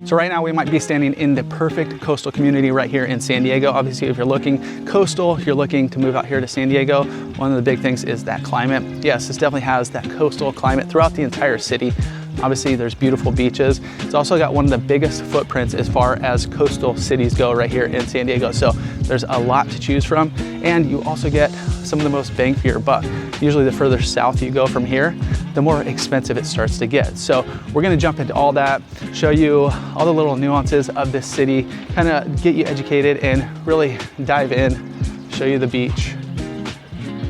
So right now we might be standing in the perfect coastal community right here in San Diego. Obviously, if you're looking coastal, you're looking to move out here to San Diego, one of the big things is that climate. Yes, this definitely has that coastal climate throughout the entire city. Obviously, there's beautiful beaches. It's also got one of the biggest footprints as far as coastal cities go right here in San Diego. So there's a lot to choose from, and you also get some of the most bang for your buck. Usually the further south you go from here, the more expensive it starts to get. So we're gonna jump into all that, show you all the little nuances of this city, kind of get you educated and really dive in, show you the beach,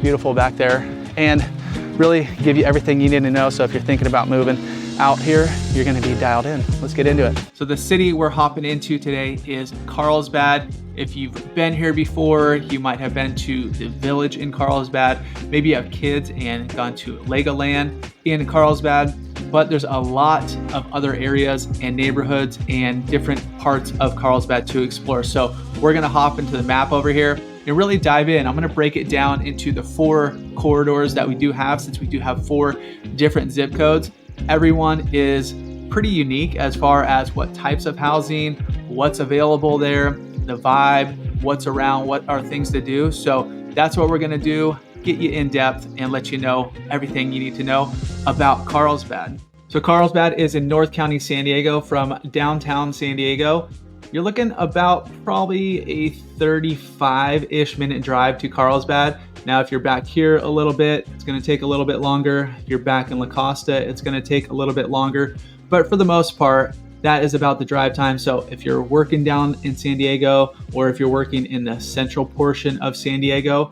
beautiful back there, and really give you everything you need to know. So if you're thinking about moving out here, you're gonna be dialed in. Let's get into it. So the city we're hopping into today is Carlsbad. If you've been here before, you might have been to the village in Carlsbad. Maybe you have kids and gone to Legoland in Carlsbad, but there's a lot of other areas and neighborhoods and different parts of Carlsbad to explore. So we're gonna hop into the map over here and really dive in. I'm gonna break it down into the 4 corridors that we do have, since we do have 4 different zip codes. Everyone is pretty unique as far as what types of housing, what's available there, the vibe, what's around, what are things to do. So that's what we're gonna do, get you in depth and let you know everything you need to know about Carlsbad. So Carlsbad is in North County, San Diego. From downtown San Diego, you're looking about probably a 35-ish minute drive to Carlsbad. Now, if you're back here a little bit, it's gonna take a little bit longer. If you're back in La Costa, it's gonna take a little bit longer. But for the most part, that is about the drive time. So if you're working down in San Diego, or if you're working in the central portion of San Diego,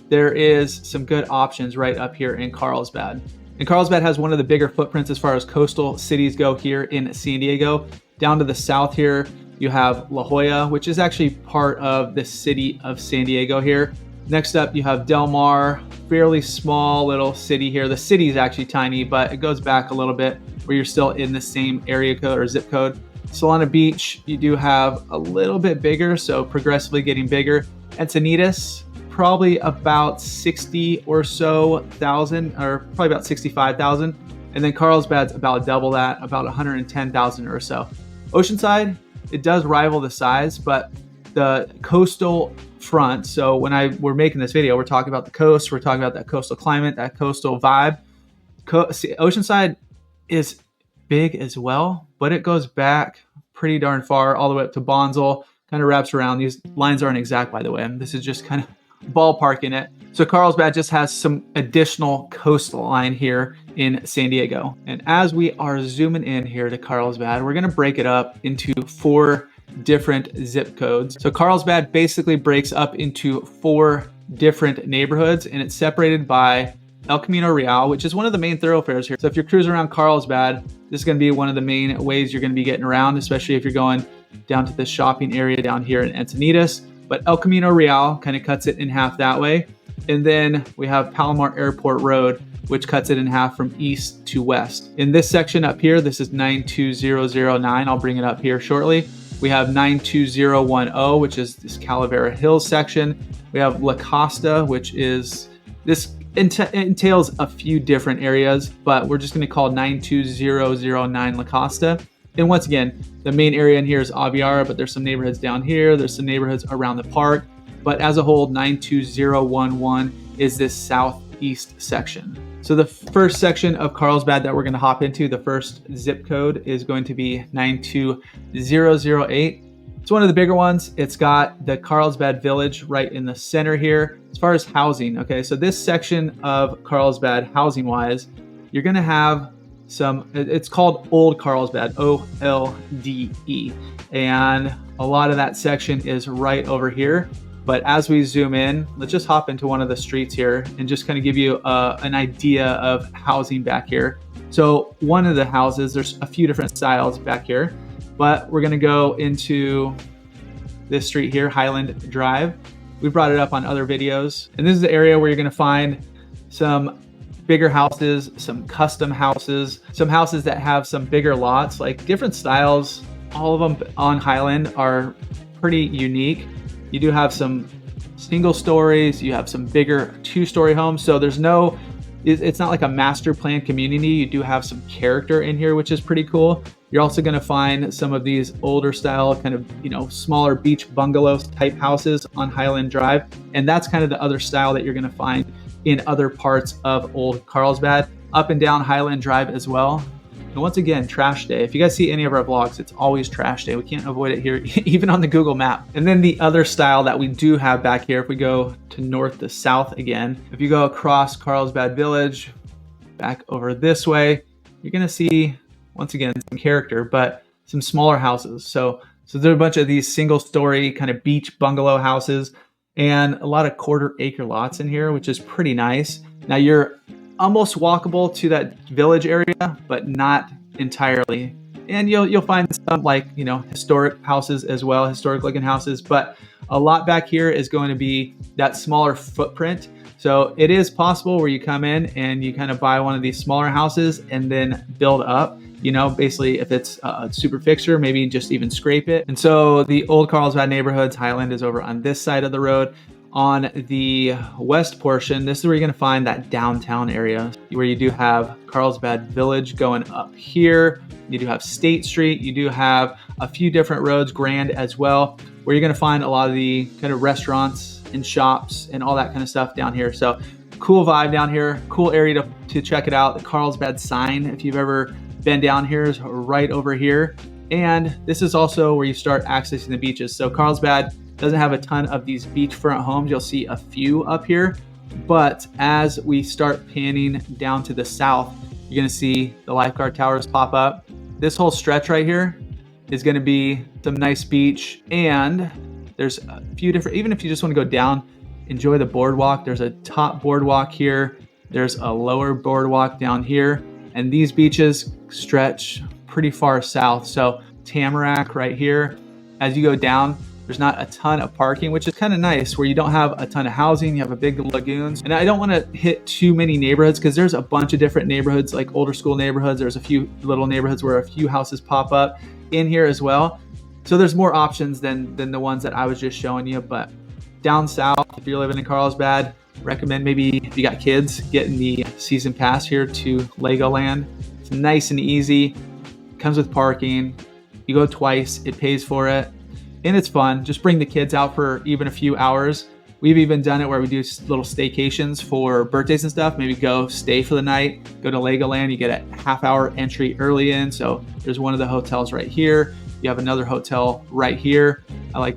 there is some good options right up here in Carlsbad. And Carlsbad has one of the bigger footprints as far as coastal cities go here in San Diego. Down to the south here, you have La Jolla, which is actually part of the city of San Diego here. Next up, you have Del Mar, fairly small little city here. The city is actually tiny, but it goes back a little bit where you're still in the same area code or zip code. Solana Beach, you do have a little bit bigger, so progressively getting bigger. Encinitas, probably about 60 or so thousand, or probably about 65,000. And then Carlsbad's about double that, about 110,000 or so. Oceanside, it does rival the size, but the coastal front. So when we're making this video, we're talking about the coast, we're talking about that coastal climate, that coastal vibe. Oceanside is big as well, but it goes back pretty darn far, all the way up to Bonsall, kind of wraps around. These lines aren't exact, by the way, and this is just kind of ballparking it. So Carlsbad just has some additional coastline here in San Diego. And as we are zooming in here to Carlsbad, we're gonna break it up into 4 different zip codes. So Carlsbad basically breaks up into 4 different neighborhoods, and it's separated by El Camino Real, which is one of the main thoroughfares here. So if you're cruising around Carlsbad, this is gonna be one of the main ways you're gonna be getting around, especially if you're going down to the shopping area down here in Encinitas. But El Camino Real kind of cuts it in half that way. And then we have Palomar Airport Road, which cuts it in half from east to west. In this section up here, this is 92009. I'll bring it up here shortly. We have 92010, which is this Calavera Hills section. We have La Costa, which is, this entails a few different areas, but we're just gonna call 92009 La Costa. And once again, the main area in here is Aviara, but there's some neighborhoods down here. There's some neighborhoods around the park. But as a whole, 92011 is this southeast section. So the first section of Carlsbad that we're gonna hop into, the first zip code, is going to be 92008. It's one of the bigger ones. It's got the Carlsbad Village right in the center here. As far as housing, okay, so this section of Carlsbad, housing-wise, you're gonna have it's called Old Carlsbad, OLDE. And a lot of that section is right over here. But as we zoom in, let's just hop into one of the streets here and just kind of give you an idea of housing back here. So one of the houses, there's a few different styles back here, but we're gonna go into this street here, Highland Drive. We brought it up on other videos. And this is the area where you're gonna find some bigger houses, some custom houses, some houses that have some bigger lots, like different styles. All of them on Highland are pretty unique. You do have some single stories, you have some bigger 2-story homes. So there's it's not like a master plan community. You do have some character in here, which is pretty cool. You're also going to find some of these older style kind of, smaller beach bungalows type houses on Highland Drive. And that's kind of the other style that you're going to find in other parts of Old Carlsbad, up and down Highland Drive as well. And once again, trash day. If you guys see any of our vlogs, it's always trash day. We can't avoid it here, even on the Google map. And then the other style that we do have back here, if we go to north to south again, if you go across Carlsbad Village, back over this way, you're gonna see, once again, some character, but some smaller houses. So there are a bunch of these single story kind of beach bungalow houses and a lot of 1/4 acre lots in here, which is pretty nice. Now you're almost walkable to that village area, but not entirely. And you'll find some historic houses as well, historic looking houses, but a lot back here is going to be that smaller footprint. So it is possible where you come in and you kind of buy one of these smaller houses and then build up, basically if it's a super fixture, maybe just even scrape it. And so the Old Carlsbad neighborhoods, Highland is over on this side of the road. On the west portion, this is where you're gonna find that downtown area where you do have Carlsbad Village going up here. You do have State Street. You do have a few different roads, Grand as well, where you're gonna find a lot of the kind of restaurants and shops and all that kind of stuff down here. So cool vibe down here, cool area to check it out. The Carlsbad sign, if you've ever been down here, is right over here. And this is also where you start accessing the beaches. So Carlsbad doesn't have a ton of these beachfront homes. You'll see a few up here, but as we start panning down to the south, you're gonna see the lifeguard towers pop up. This whole stretch right here is gonna be some nice beach, and there's a few different, even if you just wanna go down, enjoy the boardwalk. There's a top boardwalk here. There's a lower boardwalk down here, and these beaches stretch pretty far south. So Tamarack right here, as you go down, there's not a ton of parking, which is kind of nice, where you don't have a ton of housing. You have a big lagoons. And I don't want to hit too many neighborhoods because there's a bunch of different neighborhoods, like older school neighborhoods. There's a few little neighborhoods where a few houses pop up in here as well. So there's more options than the ones that I was just showing you. But down south, if you're living in Carlsbad, recommend maybe if you got kids, getting the season pass here to Legoland. It's nice and easy. Comes with parking. You go twice, it pays for it. And it's fun. Just bring the kids out for even a few hours. We've even done it where we do little staycations for birthdays and stuff. Maybe go stay for the night, go to Legoland. You get a half-hour entry early in. So there's one of the hotels right here. You have another hotel right here. I like,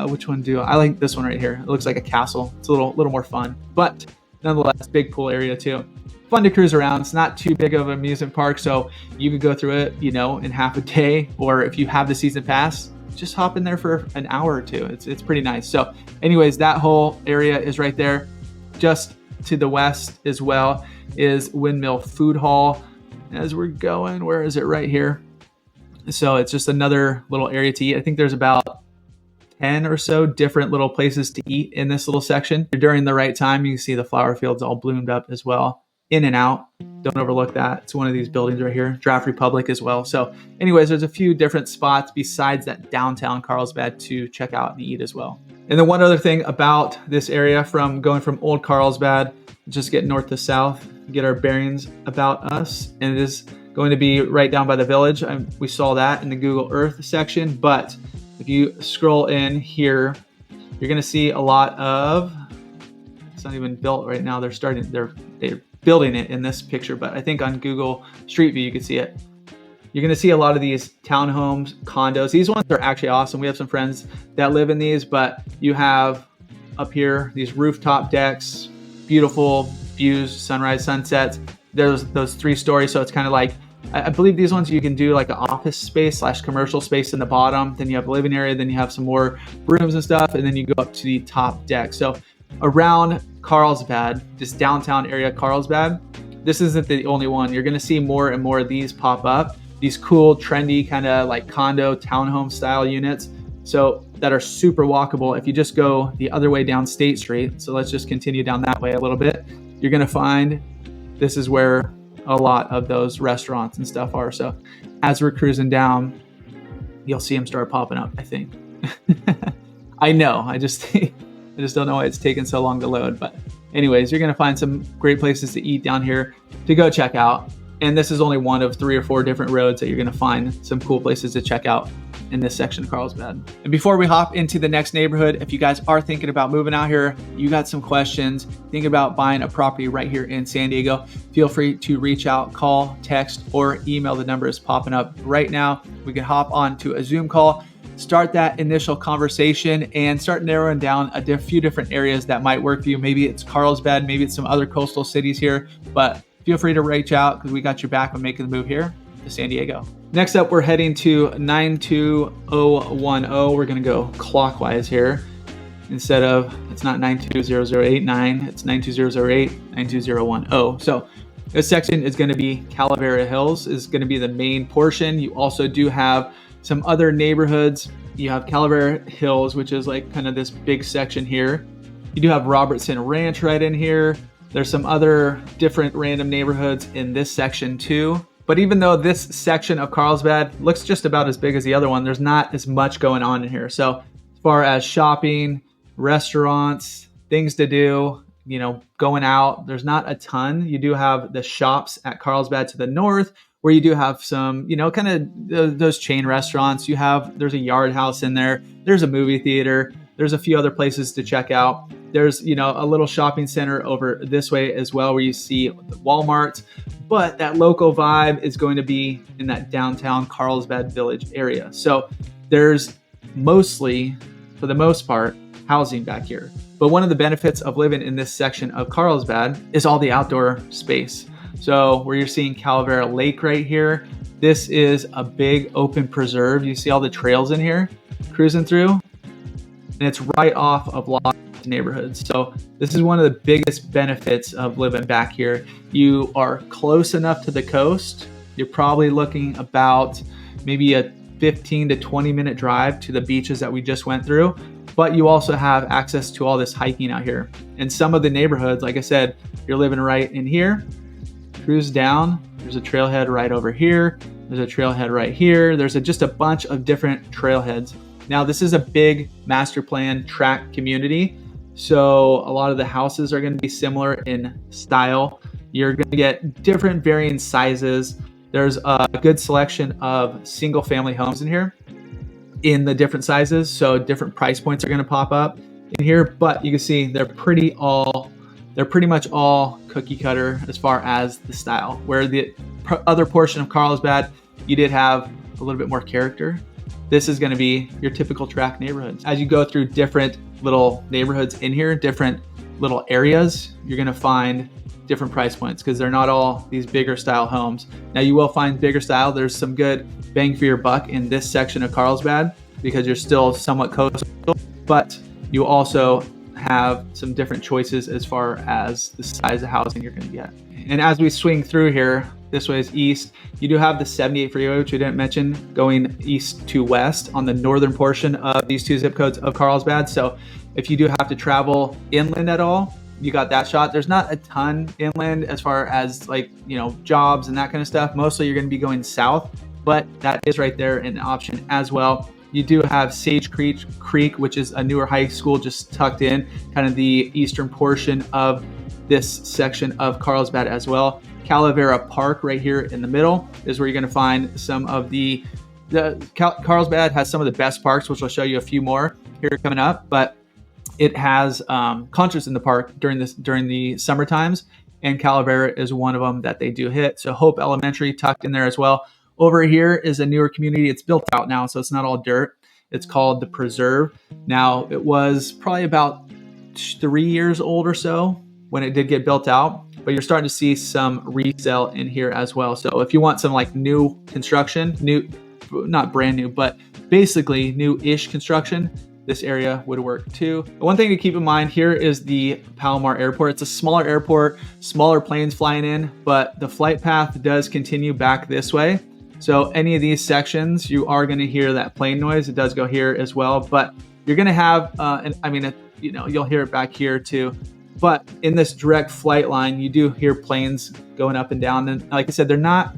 which one do I like? This one right here. It looks like a castle. It's a little more fun, but nonetheless, big pool area too. Fun to cruise around. It's not too big of an amusement park, so you could go through it, in half a day, or if you have the season pass, just hop in there for an hour or two. It's pretty nice. So anyways, that whole area is right there. Just to the west as well is Windmill Food Hall. As we're going, where is it? Right here. So it's just another little area to eat. I think there's about 10 or so different little places to eat in this little section. During the right time, you can see the flower fields all bloomed up as well. In and out. Don't overlook that. It's one of these buildings right here, Draft Republic as well. So anyways, there's a few different spots besides that downtown Carlsbad to check out and eat as well. And then one other thing about this area, from going from Old Carlsbad, just get north to south, get our bearings about us. And it is going to be right down by the village. We saw that in the Google Earth section, but if you scroll in here, you're gonna see a lot of, it's not even built right now. They're building it in this picture, but I think on Google Street View, you can see it. You're gonna see a lot of these townhomes, condos. These ones are actually awesome. We have some friends that live in these, but you have up here, these rooftop decks, beautiful views, sunrise, sunsets. There's those 3 stories. So it's kind of like, I believe these ones you can do like an office space / commercial space in the bottom. Then you have a living area, then you have some more rooms and stuff. And then you go up to the top deck. So around Carlsbad, this downtown area, Carlsbad, this isn't the only one. You're gonna see more and more of these pop up. These cool, trendy kind of like condo, townhome style units. So that are super walkable. If you just go the other way down State Street, so let's just continue down that way a little bit, you're gonna find this is where a lot of those restaurants and stuff are. So as we're cruising down, you'll see them start popping up, I think. I know, I just don't know why it's taken so long to load. But anyways, you're gonna find some great places to eat down here to go check out. And this is only one of 3 or 4 different roads that you're gonna find some cool places to check out in this section of Carlsbad. And before we hop into the next neighborhood, if you guys are thinking about moving out here, you got some questions, thinking about buying a property right here in San Diego, feel free to reach out, call, text, or email. The number is popping up right now. We can hop on to a Zoom call, start that initial conversation, and start narrowing down a few different areas that might work for you. Maybe it's Carlsbad, maybe it's some other coastal cities here, but feel free to reach out because we got your back when making the move here to San Diego. Next up, we're heading to 92010. We're gonna go clockwise here. Instead of, it's not 9200089, it's 92008, 92010. So this section is gonna be Calavera Hills, is gonna be the main portion. You also do have some other neighborhoods. You have Calavera Hills, which is like kind of this big section here. You do have Robertson Ranch right in here. There's some other different random neighborhoods in this section too. But even though this section of Carlsbad looks just about as big as the other one, there's not as much going on in here. So as far as shopping, restaurants, things to do, you know, going out, there's not a ton. You do have the shops at Carlsbad to the north, where you do have some, you know, kind of those chain restaurants. There's a yard house in there. There's a movie theater. There's a few other places to check out. There's, you know, a little shopping center over this way as well, where you see the Walmarts. But that local vibe is going to be in that downtown Carlsbad Village area. So there's mostly, for the most part, housing back here. But one of the benefits of living in this section of Carlsbad is all the outdoor space. So where you're seeing Calavera Lake right here, this is a big open preserve. You see all the trails in here cruising through, and it's right off of lots of neighborhoods. So this is one of the biggest benefits of living back here. You are close enough to the coast. You're probably looking about maybe a 15 to 20 minute drive to the beaches that we just went through, but you also have access to all this hiking out here. And some of the neighborhoods, like I said, you're living right in here, cruise down, there's a trailhead right over here, there's a trailhead right here, there's just a bunch of different trailheads. Now this is a big master plan tract community, so a lot of the houses are going to be similar in style. You're going to get different varying sizes. There's a good selection of single family homes in here in the different sizes, so different price points are going to pop up in here, but you can see they're pretty much all cookie cutter as far as the style, where the other portion of Carlsbad, you did have a little bit more character. This is going to be your typical tract neighborhoods. As you go through different little neighborhoods in here, different little areas, you're going to find different price points because they're not all these bigger style homes. Now you will find bigger style. There's some good bang for your buck in this section of Carlsbad because you're still somewhat coastal, but you also have some different choices as far as the size of housing you're going to get. And as we swing through here, this way is east. You do have the 78 freeway, which we didn't mention, going east to west on the northern portion of these 2 zip codes of Carlsbad. So if you do have to travel inland at all, you got that shot. There's not a ton inland as far as like, you know, jobs and that kind of stuff. Mostly you're going to be going south, but that is right there an option as well. You do have Sage Creek, which is a newer high school just tucked in, kind of the eastern portion of this section of Carlsbad as well. Calavera Park right here in the middle is where you're going to find some of Carlsbad has some of the best parks, which I'll show you a few more here coming up, but it has concerts in the park during the summer times, and Calavera is one of them that they do hit. So Hope Elementary tucked in there as well. Over here is a newer community. It's built out now, so it's not all dirt. It's called The Preserve. Now, it was probably about 3 years old or so when it did get built out, but you're starting to see some resale in here as well. So if you want some like new construction, not brand new, but basically new-ish construction, this area would work too. One thing to keep in mind here is the Palomar Airport. It's a smaller airport, smaller planes flying in, but the flight path does continue back this way. So any of these sections, you are going to hear that plane noise. It does go here as well, but you're going to have, you'll hear it back here too. But in this direct flight line, you do hear planes going up and down. And like I said, they're not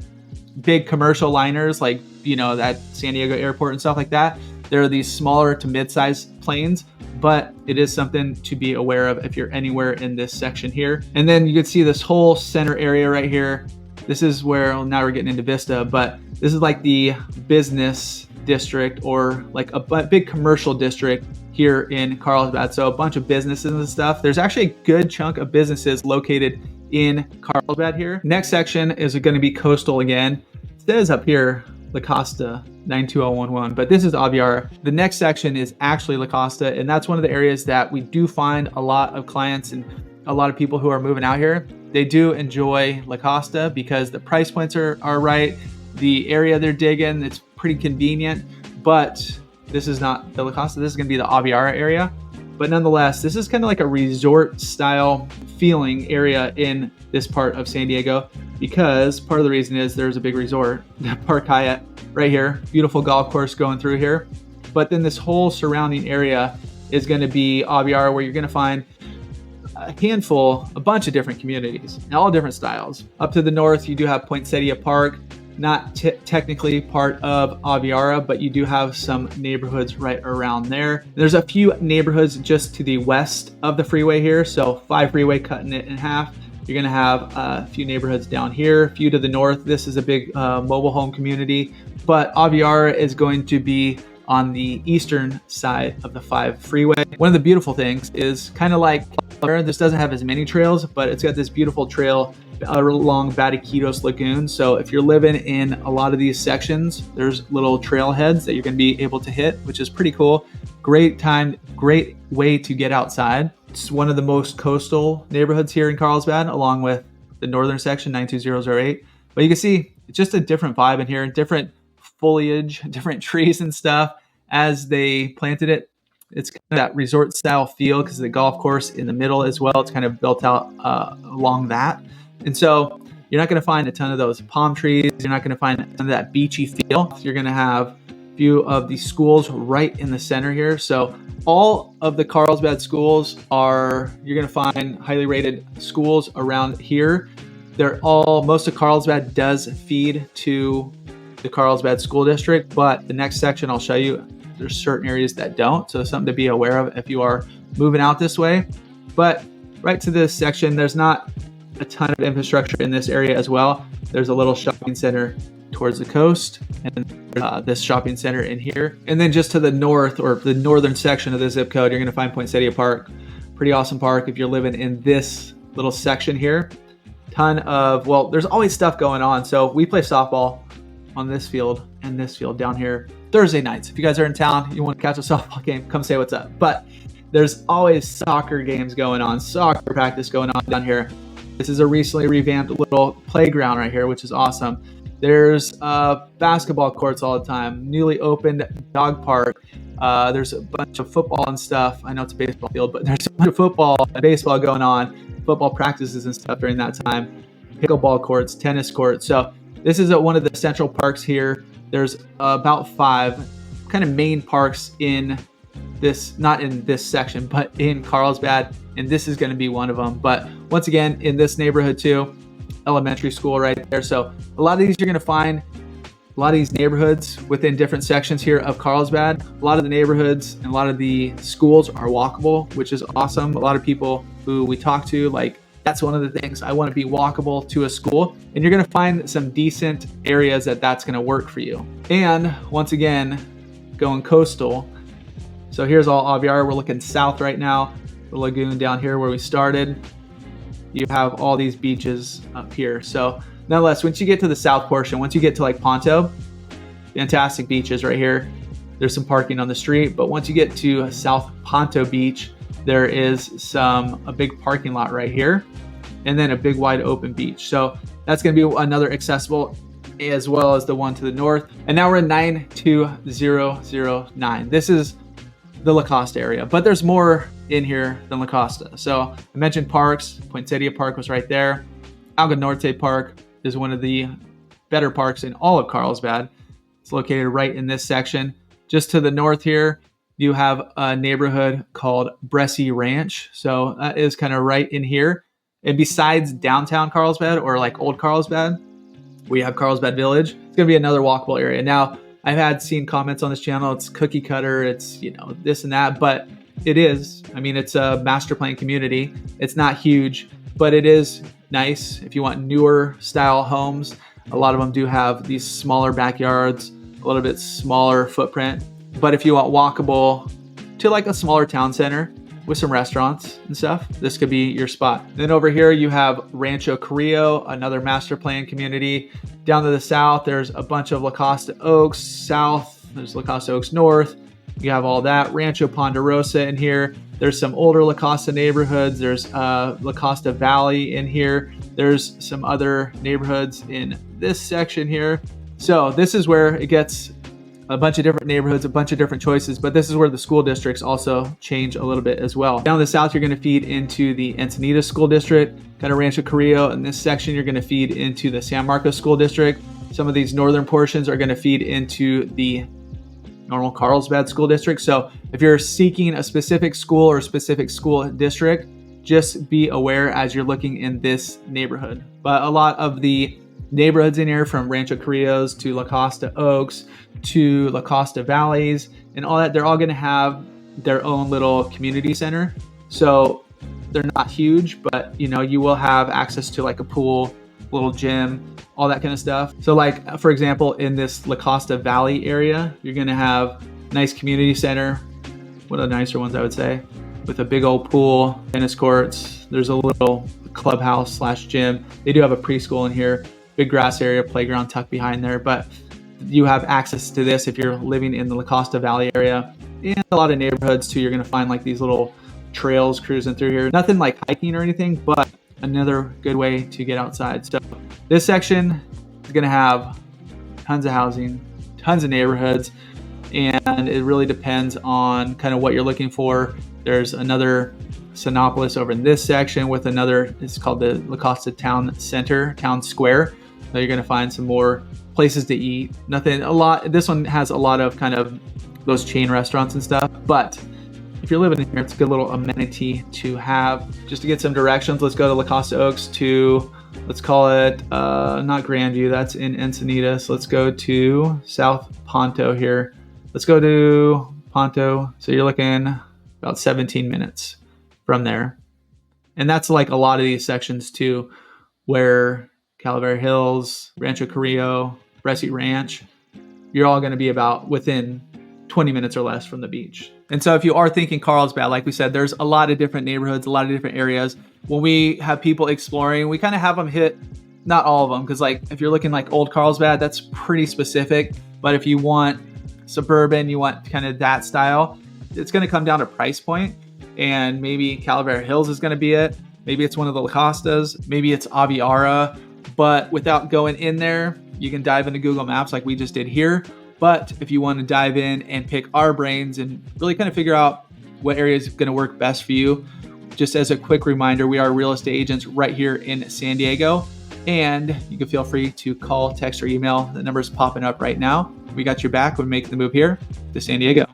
big commercial liners like, that San Diego airport and stuff like that. There are these smaller to mid-sized planes, but it is something to be aware of if you're anywhere in this section here. And then you can see this whole center area right here This is where, well, now we're getting into Vista, but this is like the business district, or like a big commercial district here in Carlsbad. So a bunch of businesses and stuff. There's actually a good chunk of businesses located in Carlsbad here. Next section is going to be coastal again. It says up here, La Costa 92011, but this is Aviara. The next section is actually La Costa, and that's one of the areas that we do find a lot of clients and a lot of people who are moving out here. They do enjoy La Costa because the price points are right. The area they're digging, it's pretty convenient, but this is not the La Costa. This is going to be the Aviara area. But nonetheless, this is kind of like a resort style feeling area in this part of San Diego, because part of the reason is there's a big resort, Park Hyatt right here, beautiful golf course going through here. But then this whole surrounding area is going to be Aviara, where you're going to find a bunch of different communities, all different styles. Up to the north, you do have Poinsettia Park, not technically part of Aviara, but you do have some neighborhoods right around there. There's a few neighborhoods just to the west of the freeway here. So 5 freeway cutting it in half. You're gonna have a few neighborhoods down here, a few to the north. This is a big mobile home community, but Aviara is going to be on the eastern side of the 5 freeway. One of the beautiful things is kind of like, this doesn't have as many trails, but it's got this beautiful trail along Batiquitos Lagoon. So if you're living in a lot of these sections, there's little trailheads that you're going to be able to hit, which is pretty cool. Great way to get outside. It's one of the most coastal neighborhoods here in Carlsbad, along with the northern section, 92008. But you can see it's just a different vibe in here, different foliage, different trees and stuff as they planted it. It's kind of that resort style feel because the golf course in the middle as well. It's kind of built out along that. And so you're not going to find a ton of those palm trees. You're not going to find a ton of that beachy feel. You're going to have a few of these schools right in the center here. So all of the Carlsbad schools you're going to find highly rated schools around here. Most of Carlsbad does feed to the Carlsbad School District, but the next section I'll show you, there's certain areas that don't. So something to be aware of if you are moving out this way. But right to this section, there's not a ton of infrastructure in this area as well. There's a little shopping center towards the coast, and this shopping center in here. And then just to the north, or the northern section of the zip code, you're going to find Poinsettia Park. Pretty awesome park if you're living in this little section here. There's always stuff going on. So we play softball on this field and this field down here Thursday nights. If you guys are in town, you want to catch a softball game, come say what's up. But there's always soccer games going on, soccer practice going on down here. This is a recently revamped little playground right here, which is awesome. There's basketball courts all the time, newly opened dog park. There's a bunch of football and stuff. I know it's a baseball field, but there's a bunch of football and baseball going on, football practices and stuff during that time. Pickleball courts, tennis courts. So this is at one of the central parks here. There's about 5 kind of main parks in this, not in this section, but in Carlsbad, and this is going to be one of them. But once again, in this neighborhood too, elementary school right there. So a lot of these you're going to find, a lot of these neighborhoods within different sections here of Carlsbad. A lot of the neighborhoods and a lot of the schools are walkable, which is awesome. A lot of people who we talk to, like, that's one of the things, I want to be walkable to a school, and you're going to find some decent areas that's going to work for you. And once again, going coastal. So here's all Aviara. We're looking south right now. The lagoon down here where we started. You have all these beaches up here. So nonetheless, once you get to the south portion, once you get to like Ponto, fantastic beaches right here. There's some parking on the street, but once you get to South Ponto Beach, there is a big parking lot right here, and then a big wide open beach. So that's going to be another accessible, as well as the one to the north. And now we're in 92009. This is the La Costa area, but there's more in here than La Costa. So I mentioned parks. Poinsettia Park was right there. Alga Norte Park is one of the better parks in all of Carlsbad. It's located right in this section. Just to the north here, you have a neighborhood called Bressie Ranch. So that is kind of right in here. And besides downtown Carlsbad, or like old Carlsbad, we have Carlsbad Village. It's going to be another walkable area. Now, I've seen comments on this channel. It's cookie cutter. It's, this and that, but it is. I mean, it's a master plan community. It's not huge, but it is nice. If you want newer style homes, a lot of them do have these smaller backyards, a little bit smaller footprint. But if you want walkable to like a smaller town center with some restaurants and stuff, this could be your spot. Then over here you have Rancho Carrillo, another master plan community. Down to the south, there's a bunch of La Costa Oaks. South, there's La Costa Oaks North. You have all that. Rancho Ponderosa in here. There's some older La Costa neighborhoods. There's La Costa Valley in here. There's some other neighborhoods in this section here. So this is where it gets a bunch of different neighborhoods, a bunch of different choices, but this is where the school districts also change a little bit as well. Down the south, you're gonna feed into the Encinitas School District, kind of Rancho Carrillo. In this section, you're gonna feed into the San Marcos School District. Some of these northern portions are gonna feed into the normal Carlsbad School District. So if you're seeking a specific school or a specific school district, just be aware as you're looking in this neighborhood. But a lot of the neighborhoods in here, from Rancho Carrillos to La Costa Oaks to La Costa Valleys and all that, they're all going to have their own little community center. So they're not huge, but you know, you will have access to like a pool, little gym, all that kind of stuff. So like, for example, in this La Costa Valley area, you're going to have nice community center, one of the nicer ones I would say, with a big old pool, tennis courts. There's a little clubhouse slash gym. They do have a preschool in here, big grass area, playground tucked behind there, but you have access to this if you're living in the La Costa Valley area. And a lot of neighborhoods too, you're gonna find like these little trails cruising through here. Nothing like hiking or anything, but another good way to get outside. So this section is gonna have tons of housing, tons of neighborhoods, and it really depends on kind of what you're looking for. There's another Sinopolis over in this section with another, it's called the La Costa Town Center, Town Square. So you're gonna find some more places to eat. This one has a lot of kind of those chain restaurants and stuff, but if you're living in here, it's a good little amenity to have. Just to get some directions, let's go to La Costa Oaks to, let's call it, not Grandview, that's in Encinitas. Let's go to South Ponto here. Let's go to Ponto. So you're looking about 17 minutes from there. And that's like a lot of these sections too, where Calavera Hills, Rancho Carrillo, Bresci Ranch, you're all going to be about within 20 minutes or less from the beach. And so if you are thinking Carlsbad, like we said, there's a lot of different neighborhoods, a lot of different areas. When we have people exploring, we kind of have them hit, not all of them, because like if you're looking like old Carlsbad, that's pretty specific. But if you want suburban, you want kind of that style, it's going to come down to price point. And maybe Calavera Hills is going to be it. Maybe it's one of the La Costas. Maybe it's Aviara. But without going in there, you can dive into Google Maps like we just did here. But if you want to dive in and pick our brains and really kind of figure out what area is going to work best for you, just as a quick reminder, we are real estate agents right here in San Diego. And you can feel free to call, text, or email. The number is popping up right now. We got your back when making the move here to San Diego.